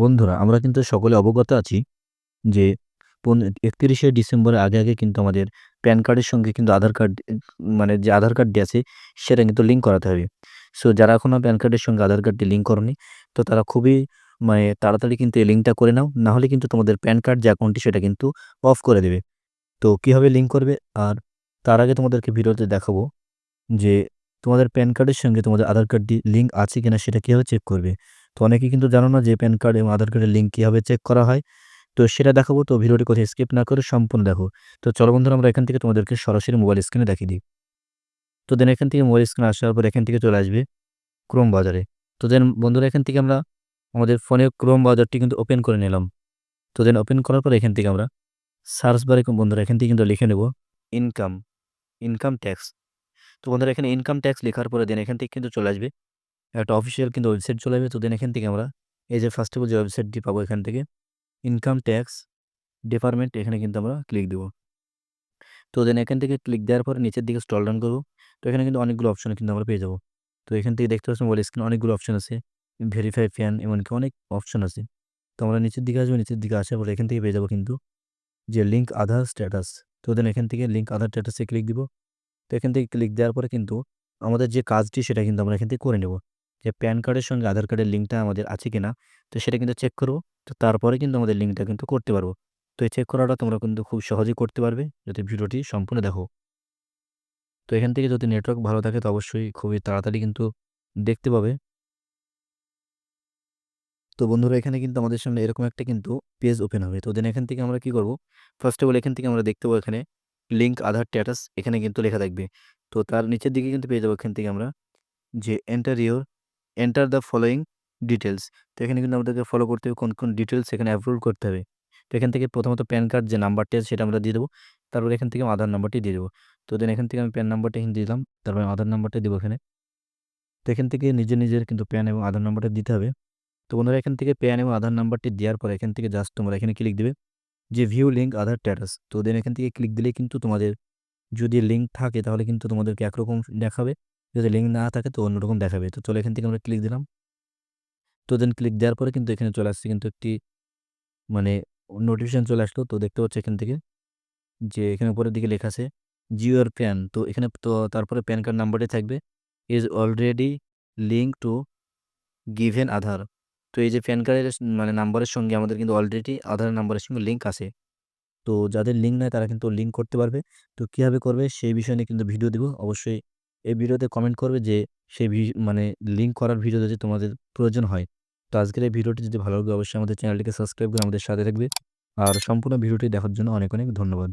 বন্ধুরা আমরা কিন্তু সকলে অবগত আছি যে ৩১শে ডিসেম্বরের আগে কিন্তু আমাদের প্যান কার্ডের সঙ্গে কিন্তু আধার কার্ড মানে যে আধার কার্ডটি আছে সেটা কিন্তু লিঙ্ক করাতে হবে। সো যারা এখনো প্যান কার্ডের সঙ্গে আধার কার্ডটি লিঙ্ক করোনি, তো তারা খুবই তাড়াতাড়ি কিন্তু এই লিঙ্কটা করে নাও। না হলে কিন্তু তোমাদের প্যান কার্ড যে অ্যাকাউন্টটি সেটা কিন্তু অফ করে দেবে। তো কিভাবে লিঙ্ক করবে? আর তার আগে তোমাদেরকে ভিডিওতে দেখাবো যে তোমাদের প্যান কার্ডের সঙ্গে তোমাদের আধার কার্ডটি লিঙ্ক আছে কিনা সেটা কিভাবে চেক করবে। তো অনেকেই কিন্তু জানো না যে প্যান কার্ড এবং আধার কার্ডের লিঙ্ক কিভাবে চেক করা হয়। তো সেটা দেখাবো। তো ভিডিওটি কোথাও স্কিপ না করে সম্পূর্ণ দেখো। তো চলো বন্ধুরা আমরা এখান থেকে তোমাদেরকে সরাসরি মোবাইল স্ক্রিনে দেখিয়ে দিই। তো দেন এখান থেকে মোবাইল স্ক্রিনে আসার পর এখান থেকে চলে আসবে ক্রোম ব্রাউজারে। তো দেন বন্ধুরা এখান থেকে আমরা আমাদের ফোনে ক্রোম ব্রাউজারটি কিন্তু ওপেন করে নিলাম। তো দেন ওপেন করার পর এখান থেকে আমরা সার্চ বারে বন্ধুরা এখান থেকে কিন্তু লিখে নেব ইনকাম, ইনকাম ট্যাক্স। তো বন্ধুরা এখানে ইনকাম ট্যাক্স লেখার পরে দেন এখান থেকে কিন্তু চলে আসবে একটা অফিসিয়াল কিন্তু ওয়েবসাইট চলে আসবে। তো দেন এখান থেকে আমরা এই যে ফার্স্ট অফ অল যে ওয়েবসাইটটি পাবো এখান থেকে ইনকাম ট্যাক্স ডিপার্টমেন্ট, এখানে কিন্তু আমরা ক্লিক দেব। তো দেন এখান থেকে ক্লিক দেওয়ার পরে নিচের দিকে স্ক্রল ডাউন করব। তো এখানে কিন্তু অনেকগুলো অপশন কিন্তু আমরা পেয়ে যাব। তো এখান থেকে দেখতে পাচ্ছেন মোবাইল স্ক্রিনে অনেকগুলো অপশন আছে। ভেরিফাই প্যান এমনকি অনেক অপশন আছে। তো আমরা নিচের দিকে আসবো, নিচের দিকে আসার পরে এখান থেকে পেয়ে যাব কিন্তু যে লিঙ্ক আধার স্ট্যাটাস। তো দেন এখান থেকে লিঙ্ক আধার স্ট্যাটাসে ক্লিক দিব। তো এখান থেকে ক্লিক দেওয়ার পরে কিন্তু আমাদের যে কাজটি সেটা কিন্তু আমরা এখান থেকে করে নেব। যে প্যান কার্ডের সঙ্গে আধার কার্ডের লিঙ্কটা আমাদের আছে কিনা, তো সেটা কিন্তু চেক করব। তো তারপরে কিন্তু আমাদের লিঙ্কটা কিন্তু করতে পারবো। তো এই চেক করাটা তোমরা কিন্তু খুব সহজেই করতে পারবে যদি ভিডিওটি সম্পূর্ণ দেখো। তো এখান থেকে যদি নেটওয়ার্ক ভালো থাকে তো অবশ্যই খুবই তাড়াতাড়ি কিন্তু দেখতে পাবে। তো বন্ধুরা এখানে কিন্তু আমাদের সামনে এরকম একটা কিন্তু পেজ ওপেন হবে। তো দেন এখান থেকে আমরা কি করব? ফার্স্ট অফ অল এখান থেকে আমরা দেখতে পাবো এখানে লিঙ্ক আধার স্ট্যাটাস এখানে কিন্তু লেখা থাকবে। তো তার নিচের দিকে কিন্তু পেয়ে যাবো এখান থেকে আমরা যে এন্টার দ্য ফলোইং ডিটেইলস। তো এখানে কিন্তু আমাদেরকে ফলো করতে হবে কোন ডিটেইলস এখানে আপলোড করতে হবে। তো এখান থেকে প্রথমত প্যান কার্ড যে নাম্বারটি আছে সেটা আমরা দিয়ে দেবো। তারপর এখান থেকে আধার নাম্বারটি দিয়ে দেবো। তো দেন এখান থেকে আমি প্যান নাম্বারটা এখানে দিলাম। তারপর আধার নাম্বারটা দেবো এখানে। তো এখান থেকে নিজের কিন্তু প্যান এবং আধার নাম্বারটা দিতে হবে। তো বন্ধুরা এখান থেকে প্যান এবং আধার নাম্বারটি দেওয়ার পর এখান থেকে জাস্ট তোমরা এখানে ক্লিক দিবে যে ভিউ লিঙ্ক আধার স্ট্যাটাস। তো দেন এখান থেকে ক্লিক দিলেই কিন্তু তোমাদের যদি লিঙ্ক থাকে তাহলে কিন্তু তোমাদেরকে একরকম দেখাবে। যদি লিঙ্ক না থাকে তো অন্যরকম দেখাবে। তো চলো এখান থেকে আমরা ক্লিক দিলাম। তো দেন ক্লিক দেওয়ার পরে কিন্তু এখানে চলে আসছে কিন্তু একটি মানে নোটিফিকেশন চলে আসলো। তো দেখতে পাচ্ছ এখান থেকে যে এখানে উপরের দিকে লেখা আছে জিওর প্যান। তো এখানে তো তারপরে প্যান কার্ড নাম্বারটি থাকবে is already link to given Aadhaar. তো এই যে প্যান কার্ডের নাম্বারের সঙ্গে আমাদের কিন্তু অলরেডি আধার নাম্বারের সঙ্গে লিঙ্ক আছে। তো যাদের লিঙ্ক নাই তারা কিন্তু লিঙ্ক করতে পারবে। তো কিভাবে করবে সেই বিষয় নিয়ে কিন্তু ভিডিও দিব। অবশ্যই এই ভিডিওতে কমেন্ট করবে যে সেই মানে লিঙ্ক করার ভিডিও যদি তোমাদের প্রয়োজন হয়। তো আজকের এই ভিডিওটি যদি ভালো লাগে অবশ্যই আমাদের চ্যানেলটিকে সাবস্ক্রাইব করে আমাদের সাথে থাকবে। আর সম্পূর্ণ ভিডিওটি দেখার জন্য অনেক ধন্যবাদ।